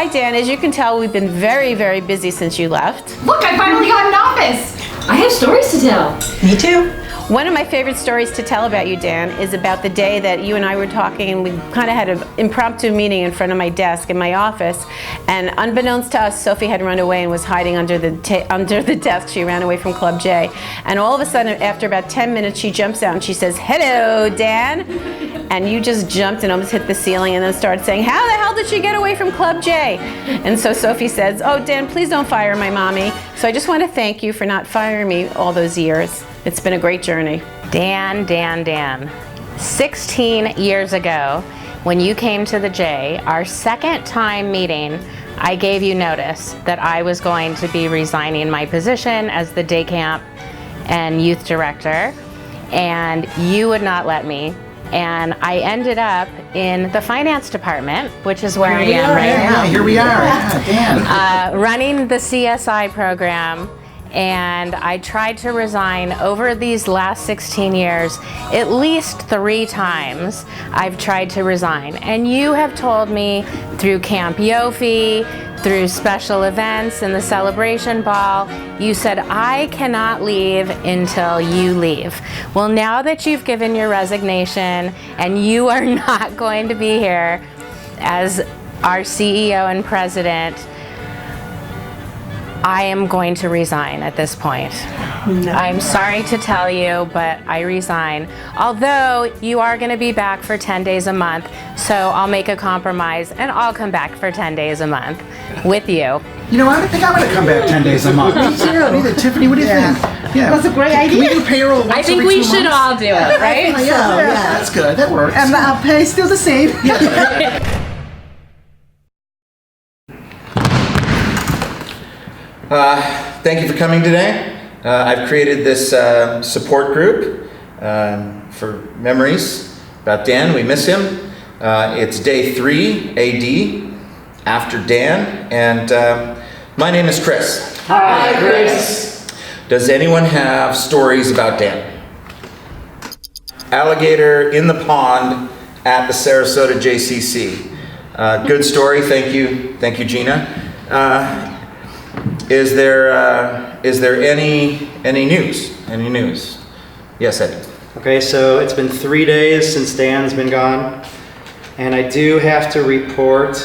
Hi, Dan. As you can tell, we've been very, very busy since you left. Look, I finally got an office. I have stories to tell. Me too. One of my favorite stories to tell about you, Dan, is about the day that you and I were talking, and we kind of had an impromptu meeting in front of my desk in my office, and unbeknownst to us, Sophie had run away and was hiding under the desk. She ran away from Club J, and all of a sudden, after about 10 minutes, she jumps out and she says, "Hello, Dan," and you just jumped and almost hit the ceiling and then started saying, "How the hell did she get away from Club J?" And so Sophie says, "Oh, Dan, please don't fire my mommy." So I just want to thank you for not firing me all those years. It's been a great journey. Dan. 16 years ago, when you came to the J, our second time meeting, I gave you notice that I was going to be resigning my position as the day camp and youth director, and you would not let me. And I ended up in the finance department, which is where I am right now. Yeah, here we are. Yeah, Dan. Running the CSI program. And I tried to resign over these last 16 years. At least 3 times I've tried to resign. And you have told me through Camp Yofi, through special events and the celebration ball, you said, I cannot leave until you leave. Well, now that you've given your resignation and you are not going to be here as our CEO and president, I am going to resign at this point. No. I'm sorry to tell you, but I resign. Although you are going to be back for 10 days a month, so I'll make a compromise and I'll come back for 10 days a month with you. You know, I don't think I'm going to come back 10 days a month. Neither. Tiffany, what do you think? Yeah, that's a great idea. Can we do payroll once I think every 2 we months? should all do it, right? Yeah, that's good. That works. And our pay still the same. Thank you for coming today. I've created this support group for memories about Dan. We miss him. It's day 3 AD after Dan, and my name is Chris. Hi, Chris. Does anyone have stories about Dan? Alligator in the pond at the Sarasota JCC. Good story. Thank you, Gina. Is there any news? Any news? Yes, Eddie. Okay, so it's been 3 days since Dan's been gone, and I do have to report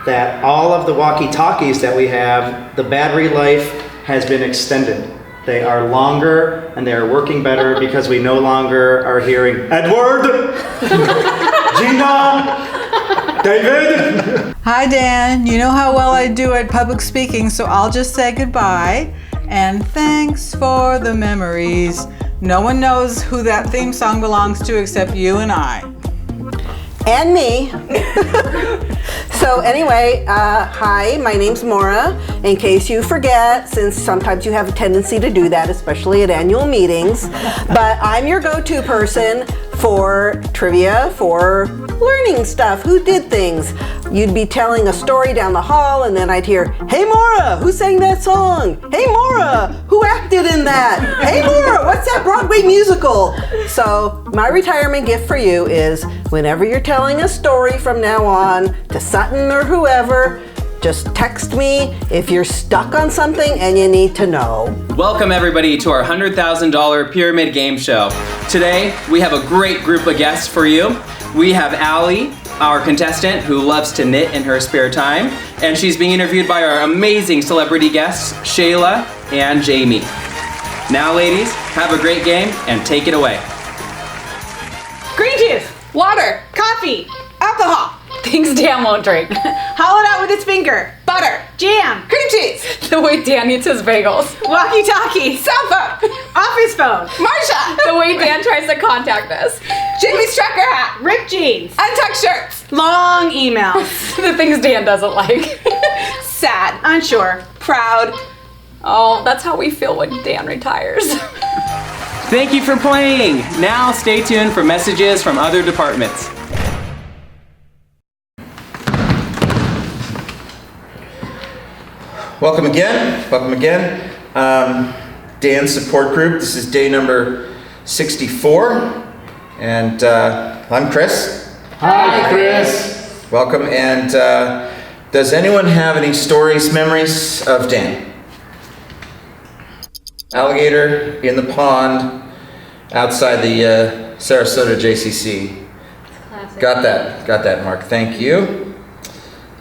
that all of the walkie-talkies that we have, the battery life has been extended. They are longer and they are working better because we no longer are hearing Edward, Gina, David. Hi, Dan. You know how well I do at public speaking, so I'll just say goodbye. And thanks for the memories. No one knows who that theme song belongs to except you and I. And me. So anyway, hi, my name's Maura. In case you forget, since sometimes you have a tendency to do that, especially at annual meetings, but I'm your go-to person for trivia, for learning stuff, who did things. You'd be telling a story down the hall and then I'd hear, "Hey Maura, who sang that song? Hey Maura, who acted in that? Hey Maura, what's that Broadway musical?" So my retirement gift for you is whenever you're telling a story from now on to Sutton or whoever, just text me if you're stuck on something and you need to know. Welcome everybody to our $100,000 Pyramid Game Show. Today, we have a great group of guests for you. We have Allie, our contestant who loves to knit in her spare time, and she's being interviewed by our amazing celebrity guests, Shayla and Jamie. Now ladies, have a great game and take it away. Green juice, water, coffee, alcohol, things Dan won't drink. Hollowed out with his finger, butter, jam, cream cheese. The way Dan eats his bagels. Walkie-talkie, cell phone, office phone, Marsha. The way Dan tries to contact us. Jimmy Strucker hat, ripped jeans, untucked shirts, long emails. The things Dan doesn't like. Sad, unsure, proud. Oh, that's how we feel when Dan retires. Thank you for playing. Now stay tuned for messages from other departments. Welcome again. Dan's support group. This is day number 64, and I'm Chris. Hi, Chris. Welcome, and Does anyone have any stories, memories of Dan? Alligator in the pond outside the Sarasota JCC. Classic. Got that, Mark. Thank you.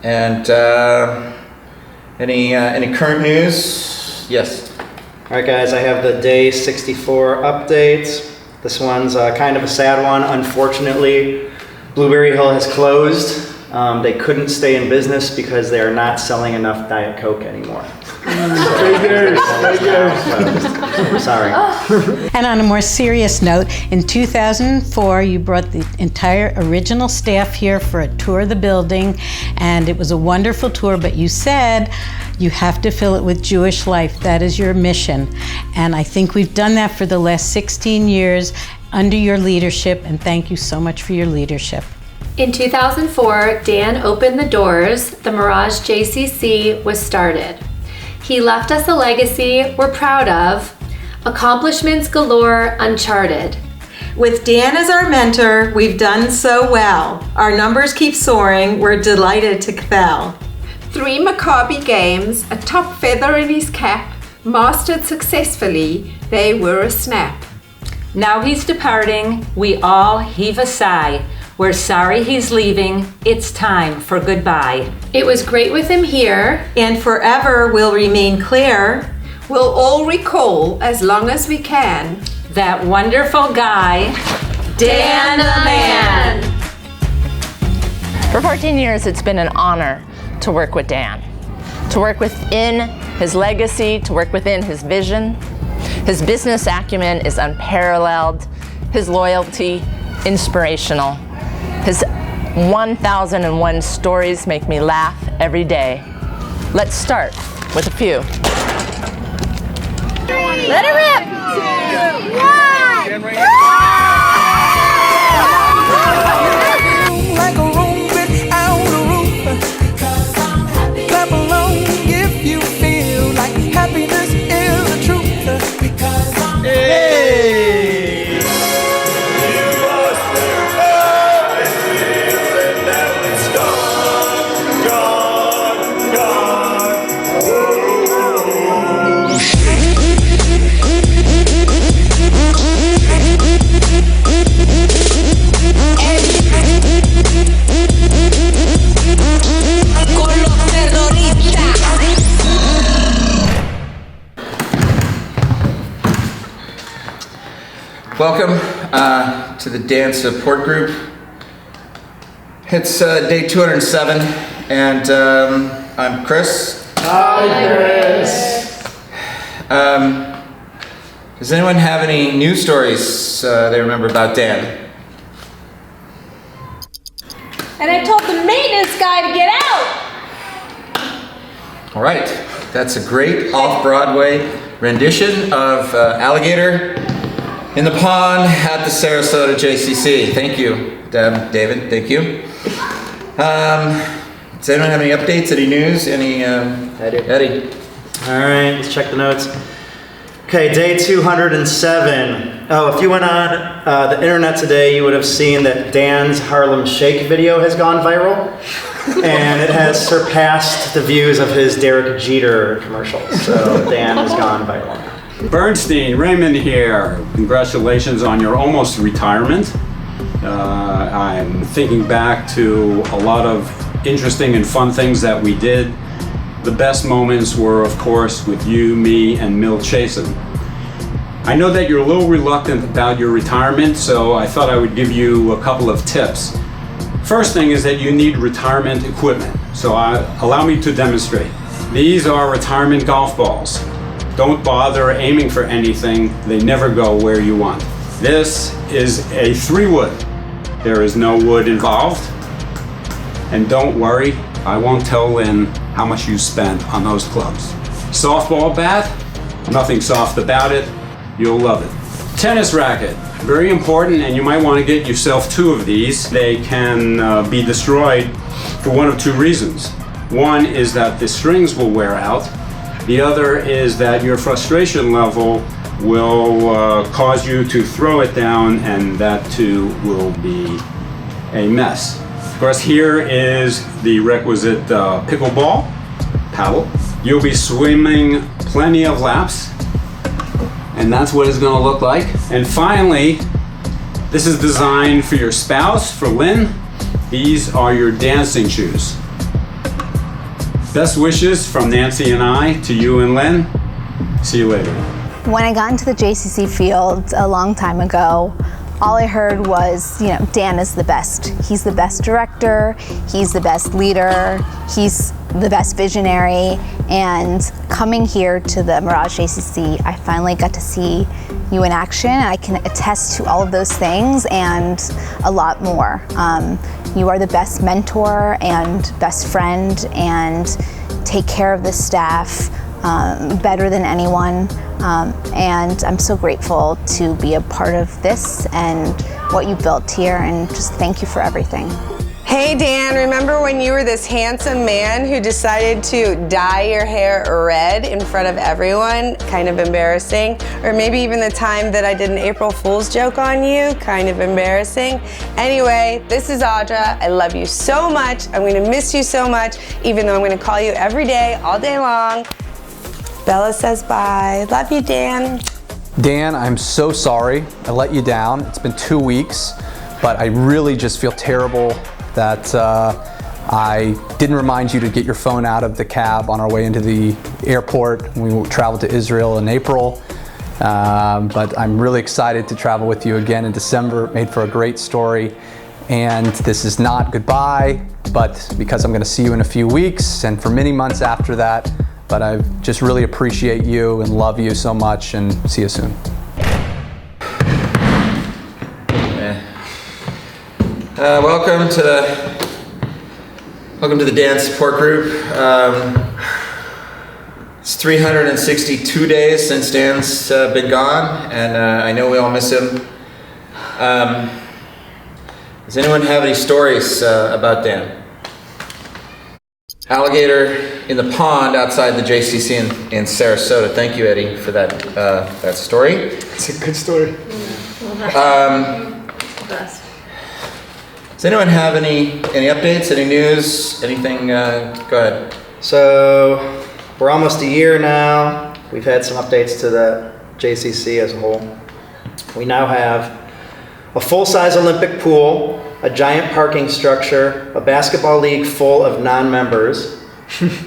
And any current news? Yes. All right, guys, I have the day 64 update. This one's kind of a sad one. Unfortunately, Blueberry Hill has closed. They couldn't stay in business because they are not selling enough Diet Coke anymore. Sorry. And on a more serious note, in 2004, you brought the entire original staff here for a tour of the building, and it was a wonderful tour, but you said you have to fill it with Jewish life. That is your mission. And I think we've done that for the last 16 years under your leadership, and thank you so much for your leadership. In 2004, Dan opened the doors. The Merage JCC was started. He left us a legacy we're proud of, accomplishments galore uncharted. With Dan as our mentor, we've done so well. Our numbers keep soaring, we're delighted to Cathal. 3 Maccabi games, a top feather in his cap, mastered successfully, they were a snap. Now he's departing, we all heave a sigh. We're sorry he's leaving, it's time for goodbye. It was great with him here, and forever will remain clear. We'll all recall, as long as we can, that wonderful guy, Dan the Man. For 14 years, it's been an honor to work with Dan, to work within his legacy, to work within his vision. His business acumen is unparalleled, his loyalty inspirational. His 1001 stories make me laugh every day. Let's start with a few. Let it rip! 2, 1! Like a room without a roof. Clap along if you feel like happiness is the truth. Because I'm Welcome to the Dan Support Group. It's day 207, and I'm Chris. Hi, Chris. Does anyone have any news stories they remember about Dan? And I told the maintenance guy to get out. All right, that's a great off-Broadway rendition of Alligator in the pond at the Sarasota JCC. Thank you, David. Thank you. Does anyone have any updates? Any news? Any? Eddie. All right, let's check the notes. Okay, day 207. Oh, if you went on the internet today, you would have seen that Dan's Harlem Shake video has gone viral, and it has surpassed the views of his Derek Jeter commercials. So Dan has gone viral. Bernstein, Raymond here. Congratulations on your almost retirement. I'm thinking back to a lot of interesting and fun things that we did. The best moments were, of course, with you, me, and Milt Chasen. I know that you're a little reluctant about your retirement, so I thought I would give you a couple of tips. First thing is that you need retirement equipment, so allow me to demonstrate. These are retirement golf balls. Don't bother aiming for anything, they never go where you want. This is a 3-wood. There is no wood involved. And don't worry, I won't tell Lynn how much you spent on those clubs. Softball bat, nothing soft about it, you'll love it. Tennis racket, very important, and you might want to get yourself 2 of these. They can be destroyed for one of 2 reasons. One is that the strings will wear out. The other is that your frustration level will cause you to throw it down, and that too will be a mess. course, here is the requisite pickleball paddle. You'll be swimming plenty of laps, and that's what it's going to look like. And finally, this is designed for your spouse, for Lynn. These are your dancing shoes. Best wishes from Nancy and I to you and Lynn. See you later. When I got into the JCC field a long time ago, all I heard was, Dan is the best. He's the best director, he's the best leader, he's the best visionary. And coming here to the Merage JCC, I finally got to see you in action. I can attest to all of those things and a lot more. You are the best mentor and best friend and take care of the staff better than anyone. And I'm so grateful to be a part of this and what you built here, and just thank you for everything. Hey Dan, remember when you were this handsome man who decided to dye your hair red in front of everyone? Kind of embarrassing. Or maybe even the time that I did an April Fool's joke on you? Kind of embarrassing. Anyway, this is Audra. I love you so much. I'm gonna miss you so much, even though I'm gonna call you every day, all day long. Bella says bye. Love you, Dan. Dan, I'm so sorry I let you down. It's been 2 weeks, but I really just feel terrible that I didn't remind you to get your phone out of the cab on our way into the airport. We traveled to Israel in April, but I'm really excited to travel with you again in December. It made for a great story. And this is not goodbye, but because I'm gonna see you in a few weeks and for many months after that, but I just really appreciate you and love you so much, and see you soon. Welcome to the dance support group. It's 362 days since Dan's been gone, and I know we all miss him. Does anyone have any stories about Dan? Alligator in the pond outside the JCC in Sarasota. Thank you, Eddie, for that story. It's a good story. Does anyone have any updates, any news, anything? Go ahead. So we're almost a year now. We've had some updates to the JCC as a whole. We now have a full-size Olympic pool, a giant parking structure, a basketball league full of non-members,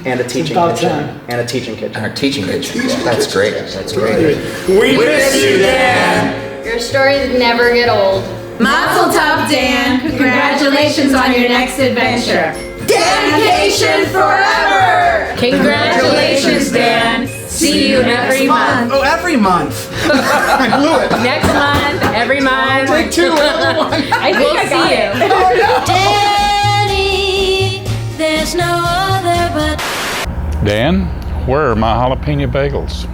and a teaching kitchen. And a teaching kitchen. Our teaching kitchen. Yeah, that's great. That's great. We miss you, Dan. Your stories never get old. Mazel tov, Dan. Congratulations on your next adventure. Dedication forever. Congratulations, Dan. See you every month. Oh, every month. I blew it. Next month, every month. Take two, every month. I think I got it. Oh, no. Daddy, there's no other but. Dan, where are my jalapeno bagels?